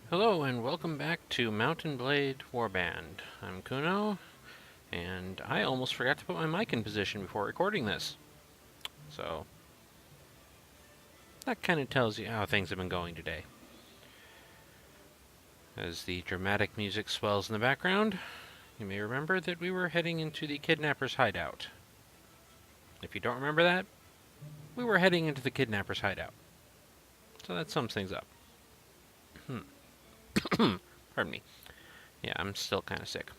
Hello and welcome back to Mountain Blade Warband. I'm Kunou, and I almost forgot to put my mic in position before recording this. So, that kind of tells you how things have been going today. As the dramatic music swells in the background, you may remember that we were heading into the kidnapper's hideout. If you don't remember that, we were heading into the kidnapper's hideout. So that sums things up. Pardon me. Yeah, I'm still kind of sick.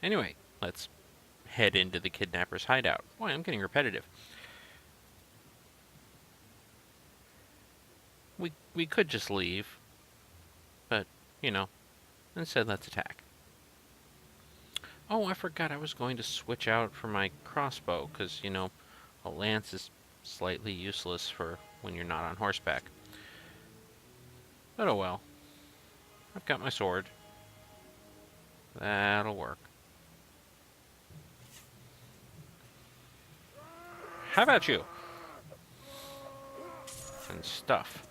Anyway, let's head into the kidnapper's hideout. Boy, I'm getting repetitive. We could just leave, but, instead let's attack. Oh, I forgot I was going to switch out for my crossbow, because, a lance is slightly useless for when you're not on horseback. But oh well. I've got my sword. That'll work. How about you? And stuff.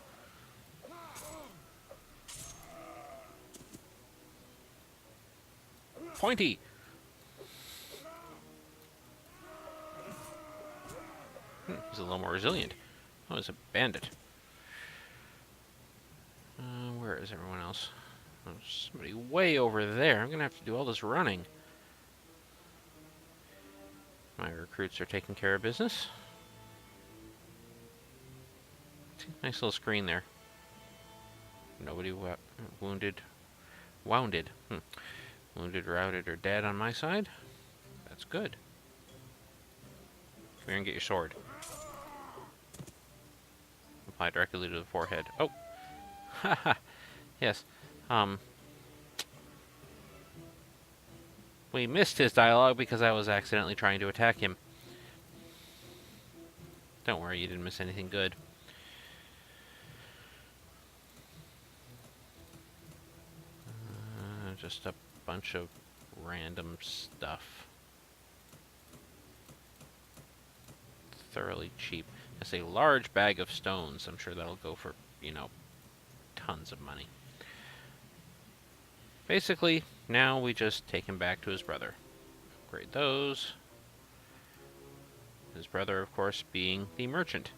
Pointy! He's a little more resilient. Oh, he's a bandit. Where is everyone else? There's somebody way over there. I'm going to have to do all this running. My recruits are taking care of business. Nice little screen there. Nobody wounded. Wounded, routed, or dead on my side. That's good. Come here and get your sword. Apply directly to the forehead. Oh! Haha! Yes. We missed his dialogue because I was accidentally trying to attack him. Don't worry, you didn't miss anything good. Just a bunch of random stuff. Thoroughly cheap. It's a large bag of stones. I'm sure that'll go for, tons of money. Basically, now we just take him back to his brother. Upgrade those. His brother, of course, being the merchant.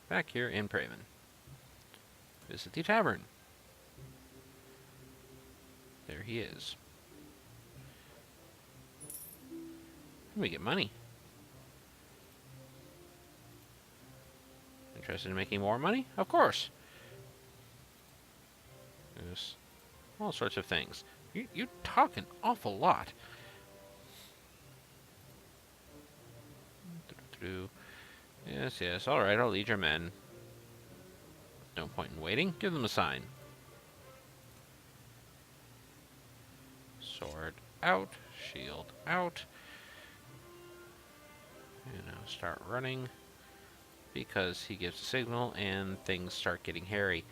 Back here in Praven. Visit the tavern. There he is. And we get money. Interested in making more money? Of course. There's all sorts of things. You talk an awful lot. Yes, alright, I'll lead your men. No point in waiting. Give them a sign. Sword out, shield out. And now start running. Because he gives a signal and things start getting hairy.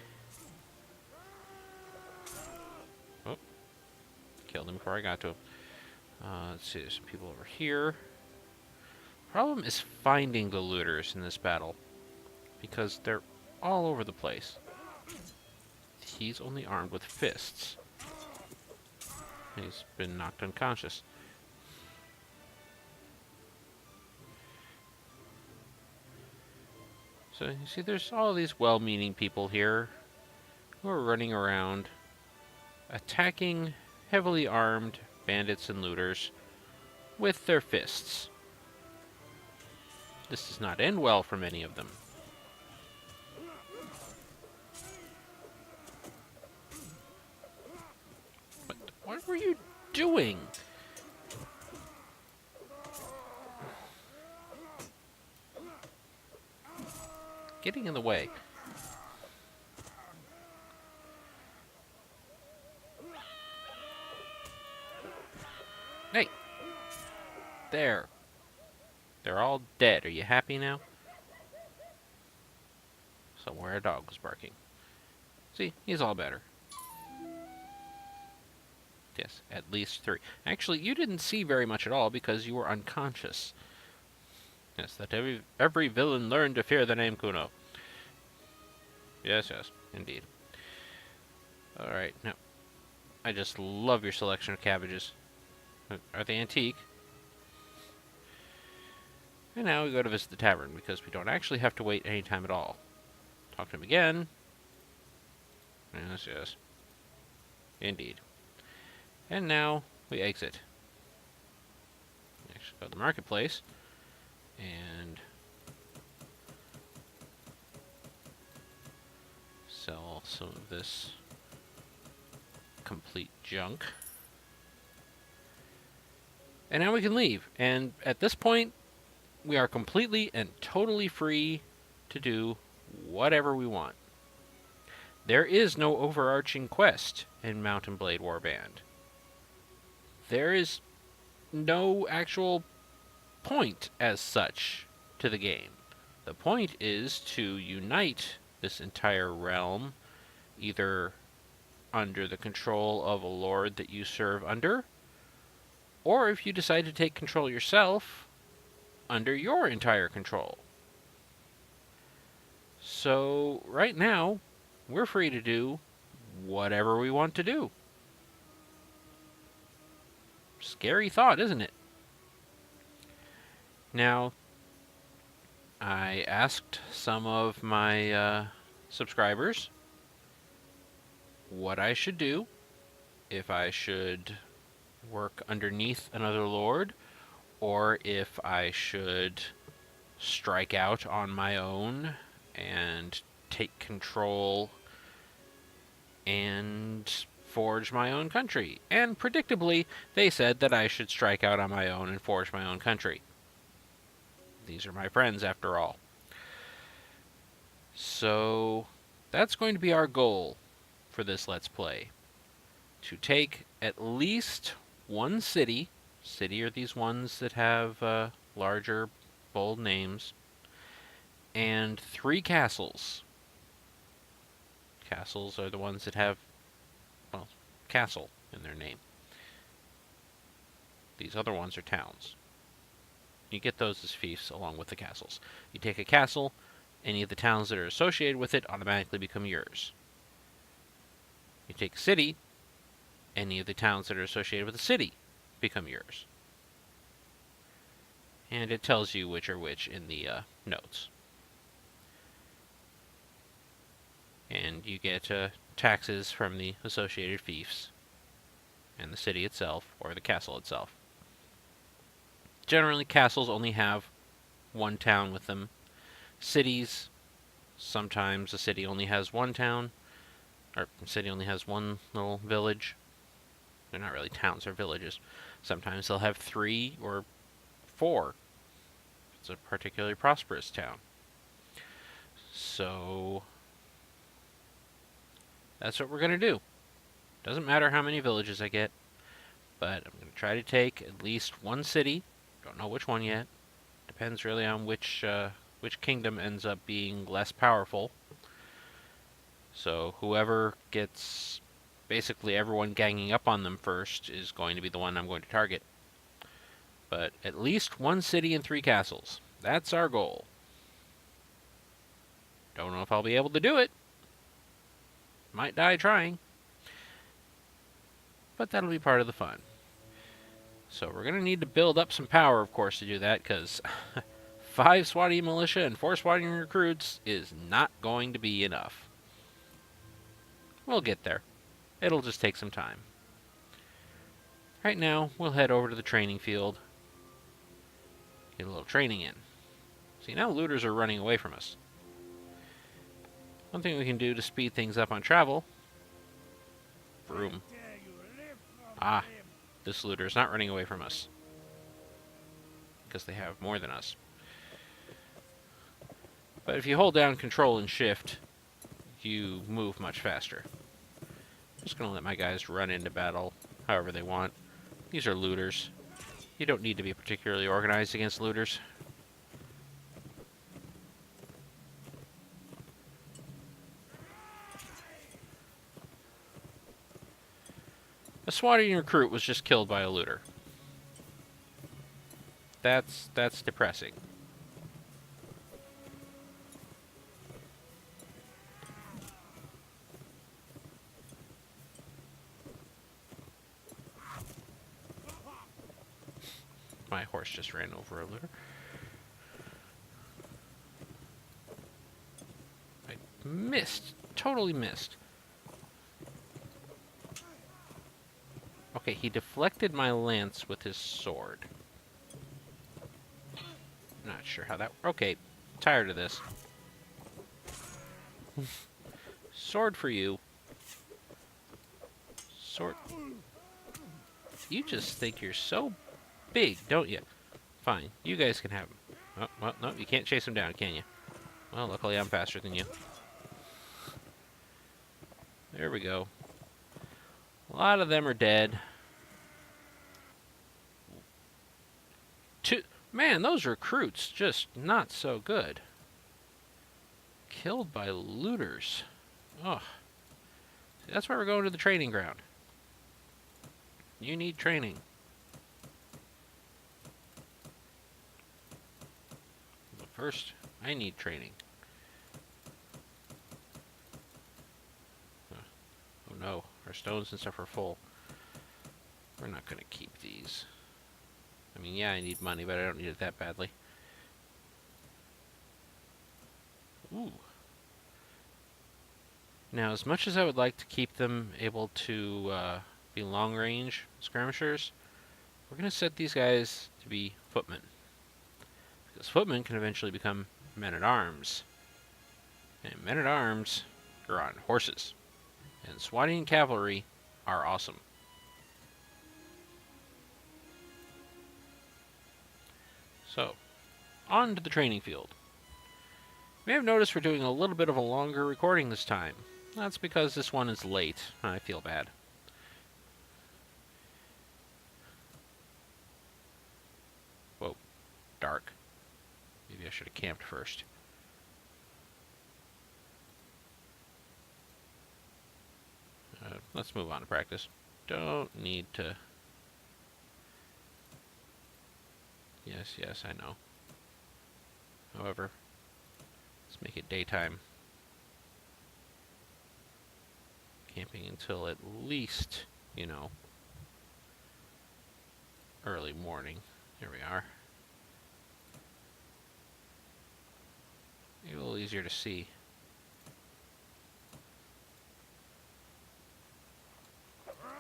Oh. Killed him before I got to him. Let's see, there's some people over here. Problem is finding the looters in this battle. Because they're all over the place. He's only armed with fists. He's been knocked unconscious. So you see there's all these well-meaning people here who are running around attacking heavily armed bandits and looters with their fists. This does not end well for many of them. But what were you doing? Getting in the way. Hey! There. They're all dead. Are you happy now? Somewhere a dog was barking. See, he's all better. Yes, at least 3. Actually, you didn't see very much at all because you were unconscious. Yes, that every villain learn to fear the name Kunou. Yes, yes, indeed. Alright, now, I just love your selection of cabbages. Are they antique? And now we go to visit the tavern, because we don't actually have to wait any time at all. Talk to him again. Yes, yes. Indeed. And now we exit. Actually go to the marketplace. And sell some of this complete junk. And now we can leave. And at this point, we are completely and totally free to do whatever we want. There is no overarching quest in Mount and Blade Warband. There is no actual point as such to the game. The point is to unite this entire realm, either under the control of a lord that you serve under, or if you decide to take control yourself, under your entire control. So, right now, we're free to do whatever we want to do. Scary thought, isn't it? Now, I asked some of my subscribers what I should do, if I should work underneath another lord, or if I should strike out on my own and take control and forge my own country. And predictably, they said that I should strike out on my own and forge my own country. These are my friends, after all. So, that's going to be our goal for this Let's Play. To take at least one city. City are these ones that have larger, bold names. And 3 castles. Castles are the ones that have, well, castle in their name. These other ones are towns. You get those as fiefs along with the castles. You take a castle, any of the towns that are associated with it automatically become yours. You take a city, any of the towns that are associated with the city become yours. And it tells you which are which in the notes. And you get taxes from the associated fiefs and the city itself, or the castle itself. Generally, castles only have one town with them. Cities, sometimes a city only has one town, or a city only has one little village. They're not really towns, they're villages. Sometimes they'll have 3 or 4. It's a particularly prosperous town. So, that's what we're going to do. Doesn't matter how many villages I get, but I'm going to try to take at least one city. Don't know which one yet. Depends really on which kingdom ends up being less powerful. So whoever gets basically everyone ganging up on them first is going to be the one I'm going to target. But at least one city and 3 castles. That's our goal. Don't know if I'll be able to do it. Might die trying. But that'll be part of the fun. So we're going to need to build up some power, of course, to do that, because 5 SWAT militia and 4 SWAT recruits is not going to be enough. We'll get there. It'll just take some time. Right now, we'll head over to the training field. Get a little training in. See, now looters are running away from us. One thing we can do to speed things up on travel. Vroom. Ah, this looter is not running away from us. Because they have more than us. But if you hold down Control and Shift, you move much faster. I'm just going to let my guys run into battle however they want. These are looters. You don't need to be particularly organized against looters. A SWAT recruit was just killed by a looter. That's depressing. my horse just ran over a looter. I missed. Totally missed. Okay, he deflected my lance with his sword. Not sure how that... Okay, tired of this. Sword for you. Sword. You just think you're so big, don't you? Fine, you guys can have him. Oh, well, no, you can't chase him down, can you? Well, luckily I'm faster than you. There we go. A lot of them are dead. Man, those recruits just not so good. Killed by looters. Oh. That's why we're going to the training ground. You need training. But first, I need training. Oh no, our stones and stuff are full. We're not going to keep these. I mean, yeah, I need money, but I don't need it that badly. Ooh. Now, as much as I would like to keep them able to be long-range skirmishers, we're going to set these guys to be footmen. Because footmen can eventually become men-at-arms. And men-at-arms are on horses. And swatting cavalry are awesome. So, on to the training field. You may have noticed we're doing a little bit of a longer recording this time. That's because this one is late, and I feel bad. Whoa, dark. Maybe I should have camped first. Let's move on to practice. Don't need to... Yes, I know. However, let's make it daytime. Camping until at least, you know, early morning. Here we are. Maybe a little easier to see.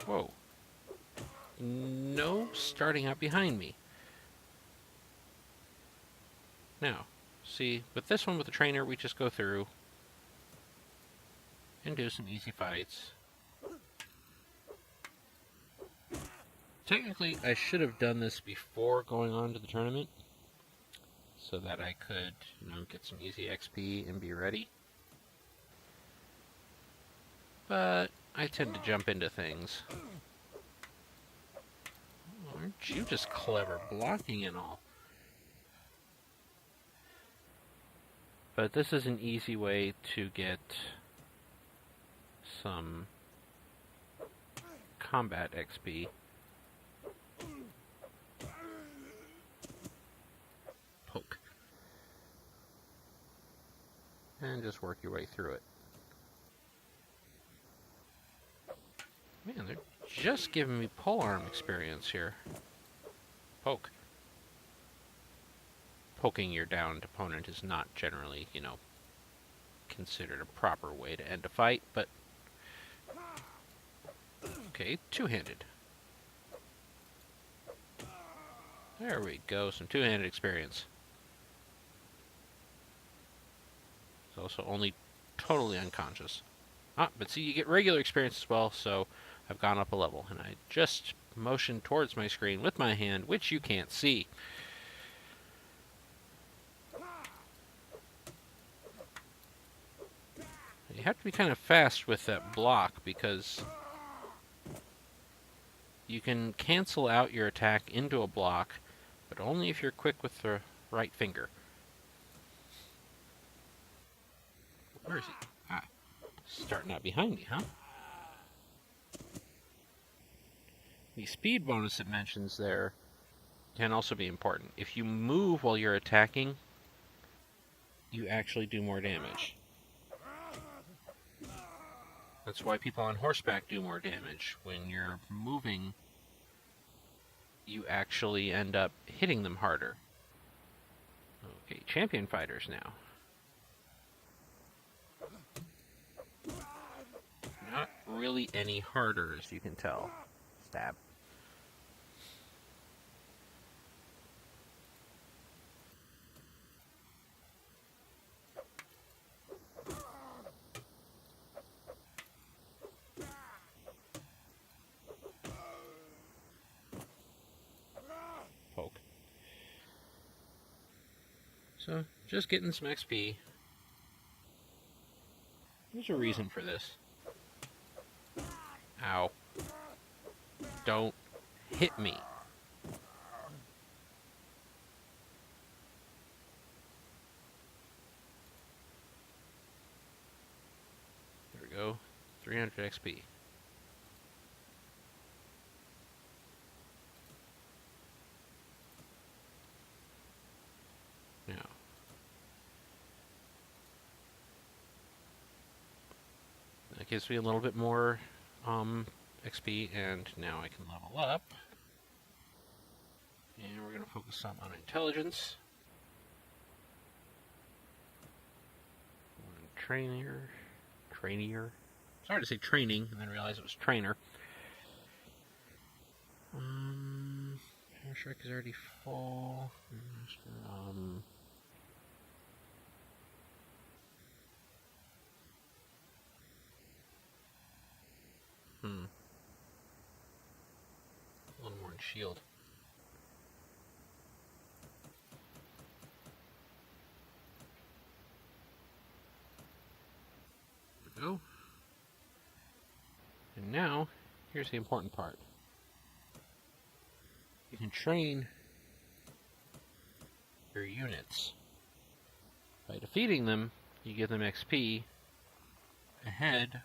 Whoa. No starting out behind me. Now, see, with this one with the trainer, we just go through and do some easy fights. Technically, I should have done this before going on to the tournament, so that I could, you know, get some easy XP and be ready. But I tend to jump into things. Aren't you just clever, blocking and all? But this is an easy way to get some combat XP. Poke. And just work your way through it. Man, they're just giving me polearm experience here. Poke. Poking your downed opponent is not generally, you know, considered a proper way to end a fight, but... Okay, two-handed. There we go, some two-handed experience. It's also only totally unconscious. Ah, but see, you get regular experience as well, so I've gone up a level, and I just motioned towards my screen with my hand, which you can't see. You have to be kind of fast with that block, because you can cancel out your attack into a block, but only if you're quick with the right finger. Where is he? Ah, starting out behind me, huh? The speed bonus it mentions there can also be important. If you move while you're attacking, you actually do more damage. That's why people on horseback do more damage. When you're moving, you actually end up hitting them harder. Okay, champion fighters now. Not really any harder, as you can tell. Stab. Poke. So, just getting some XP. There's a reason for this. Ow. Don't hit me. There we go. 300 XP. Now. That gives me a little bit more XP, and now I can level up. And we're going to focus some on intelligence. Trainer. It's hard to say training, and then realize it was trainer. Power Strike is already full. A little more in shield. There we go. And now, here's the important part. You can train your units. By defeating them, you give them XP ahead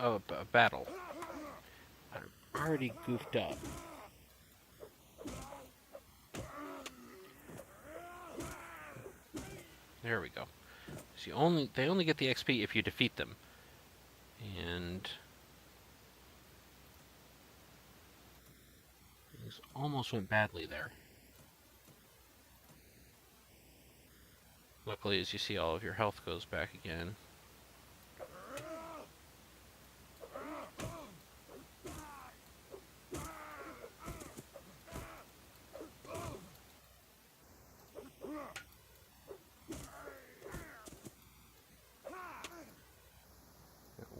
of a battle. I'm already goofed up. There we go. So they only get the XP if you defeat them. And things almost went badly there. Luckily, as you see, all of your health goes back again.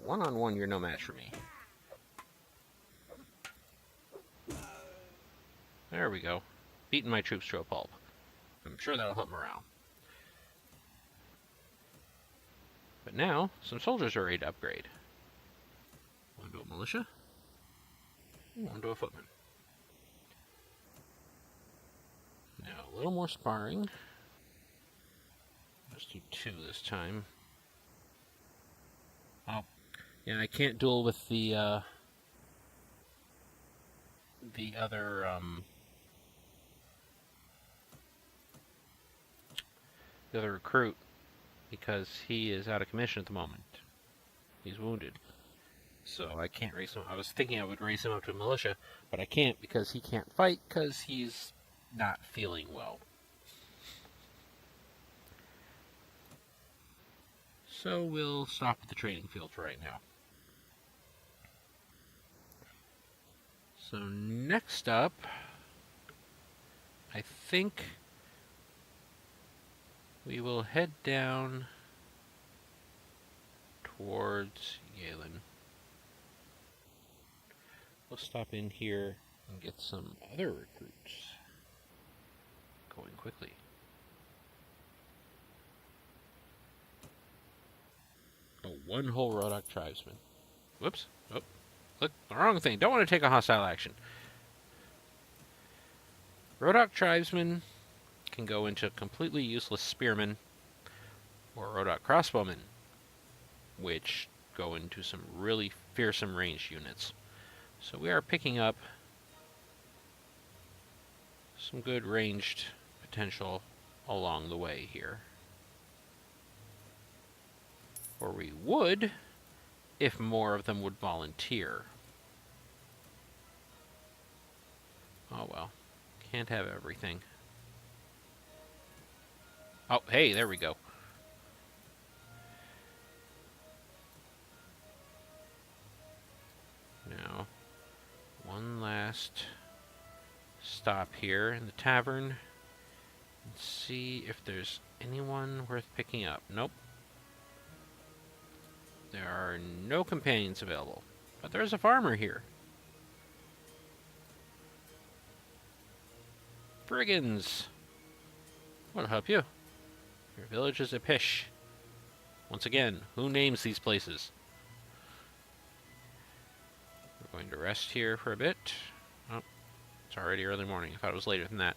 One-on-one, you're no match for me. There we go. Beating my troops to a pulp. I'm sure that'll help morale. But now, some soldiers are ready to upgrade. One to a militia. One to a footman. Now, a little more sparring. Let's do 2 this time. Oh. Yeah, I can't duel with the other, the other recruit, because he is out of commission at the moment. He's wounded. So I can't raise him. I was thinking I would raise him up to a militia, but I can't because he can't fight because he's not feeling well. So we'll stop at the training field for right now. So next up, I think we will head down towards Yalen. We'll stop in here and get some other recruits going quickly. Oh, one whole Rodok tribesman. Whoops. Oh, look, the wrong thing. Don't want to take a hostile action. Rodok tribesmen can go into completely useless spearmen or Rodok crossbowmen, which go into some really fearsome ranged units. So we are picking up some good ranged potential along the way here. Or we would, if more of them would volunteer. Oh well. Can't have everything. Oh, hey, there we go. Now, one last stop here in the tavern. Let's see if there's anyone worth picking up. Nope. There are no companions available. But there's a farmer here. Brigands! What'll help you? Your village is a pish. Once again, who names these places? We're going to rest here for a bit. Oh, it's already early morning. I thought it was later than that.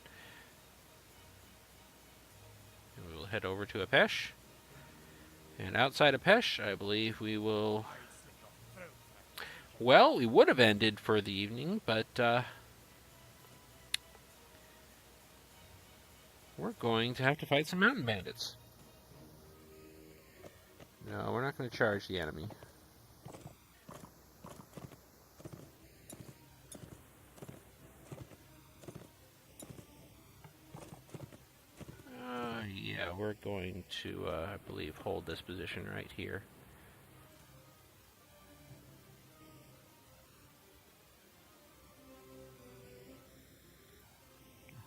And we will head over to Apesh. And outside Apesh, I believe we will... Well, we would have ended for the evening, but we're going to have to fight some mountain bandits. No, we're not going to charge the enemy. Yeah, we're going to, I believe, hold this position right here.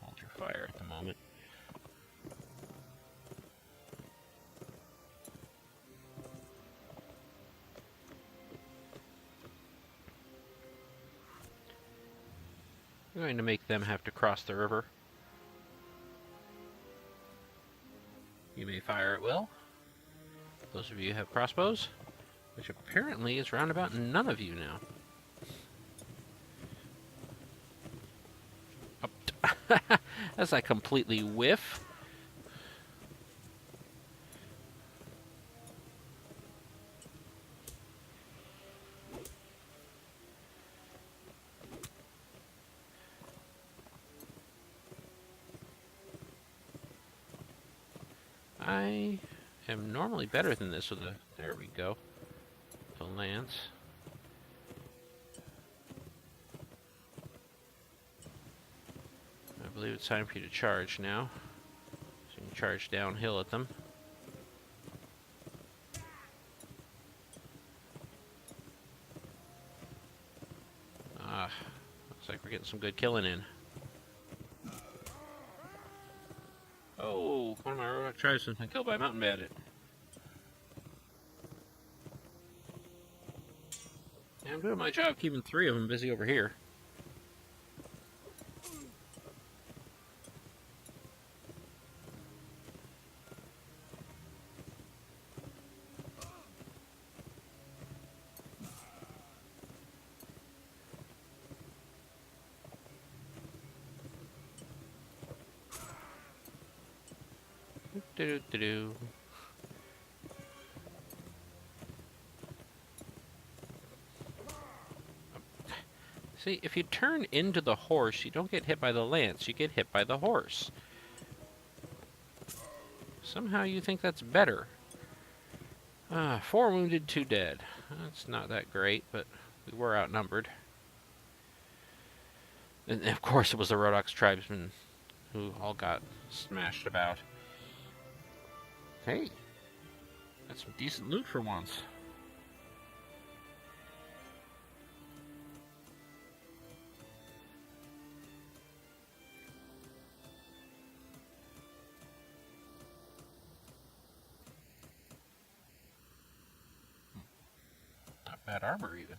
Hold your fire at the moment. I'm going to make them have to cross the river. You may fire at will. Those of you who have crossbows, which apparently is round about none of you now. Oh. That's a completely whiff. I am normally better than this with a... There we go. The lance. I believe it's time for you to charge now. So you can charge downhill at them. Looks like we're getting some good killing in. Oh, one of my rogue tribes has been killed by a mountain bandit. Yeah, I'm doing my job keeping 3 of them busy over here. Do-do-do-do. See, if you turn into the horse, you don't get hit by the lance, you get hit by the horse. Somehow you think that's better. 4 wounded, 2 dead. That's not that great, but we were outnumbered. And of course it was the Rodox tribesmen who all got smashed about. Hey, that's some decent loot for once. Not bad armor even.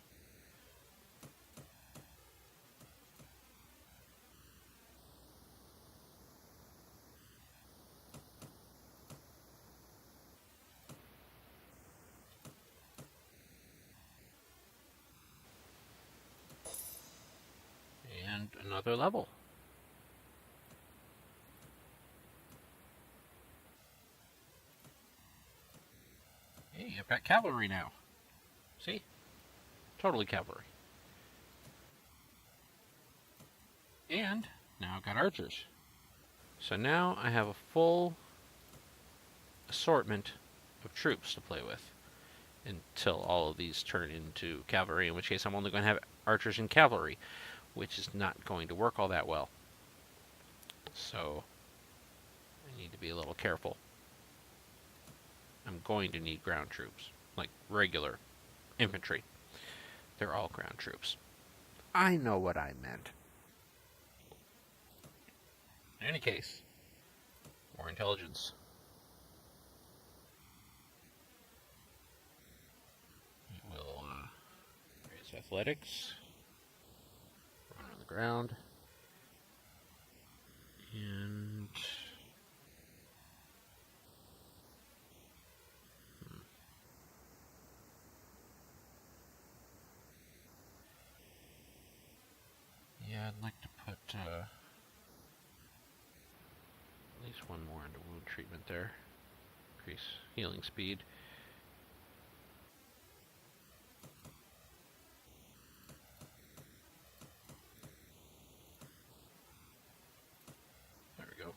And another level. Hey, I've got cavalry now. See? Totally cavalry. And now I've got archers. So now I have a full assortment of troops to play with until all of these turn into cavalry, in which case I'm only going to have archers and cavalry, which is not going to work all that well. So I need to be a little careful. I'm going to need ground troops, like regular infantry. They're all ground troops. I know what I meant. In any case, more intelligence. We will raise athletics, run on the ground, and yeah, I'd like to put at least one more into wound treatment there. Increase healing speed. There we go.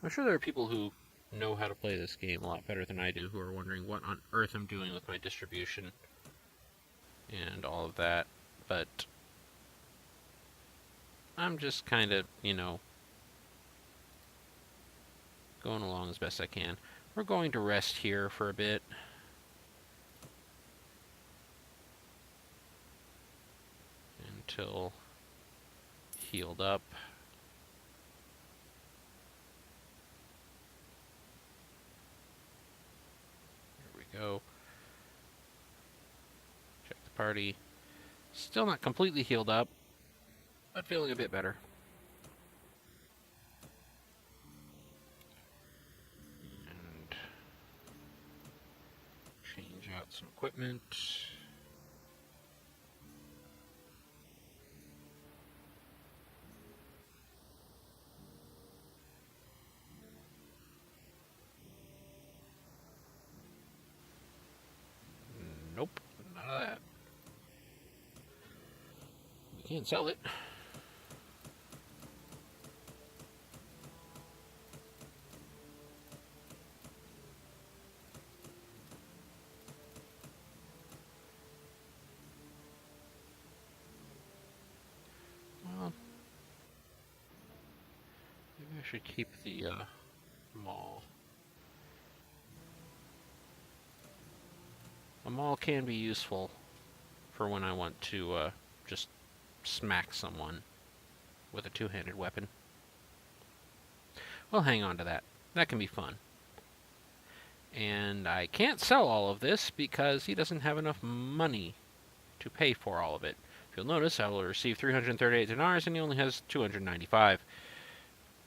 I'm sure there are people who know how to play this game a lot better than I do who are wondering what on earth I'm doing with my distribution and all of that, but I'm just kind of, going along as best I can. We're going to rest here for a bit. Until healed up. Here we go. Check the party. Still not completely healed up, but feeling a bit better. And change out some equipment. Nope, none of that. We can't sell it. Well, maybe I should keep the mall. A maul can be useful for when I want to just smack someone with a two-handed weapon. We'll hang on to that. That can be fun. And I can't sell all of this because he doesn't have enough money to pay for all of it. If you'll notice, I will receive 338 dinars and he only has 295.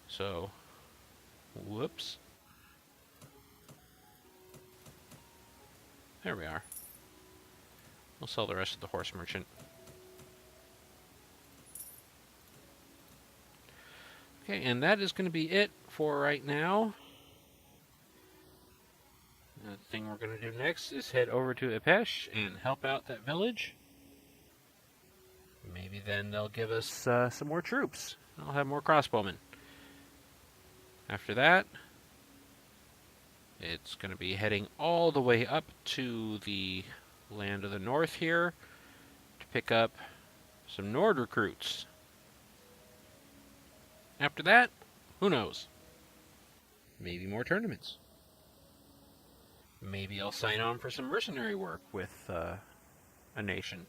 So, whoops. There we are. We'll sell the rest of the horse merchant. Okay, and that is going to be it for right now. The thing we're going to do next is head over to Ipesh and help out that village. Maybe then they'll give us some more troops. I'll have more crossbowmen. After that, it's going to be heading all the way up to the land of the north here to pick up some Nord recruits. After that, who knows? Maybe more tournaments. Maybe I'll sign on for some mercenary work with a nation.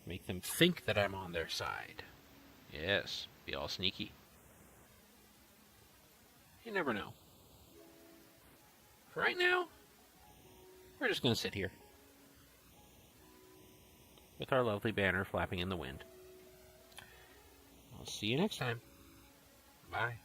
Make them think that I'm on their side. Yes, be all sneaky. You never know. For right now, we're just going to sit here with our lovely banner flapping in the wind. I'll see you next time. Bye.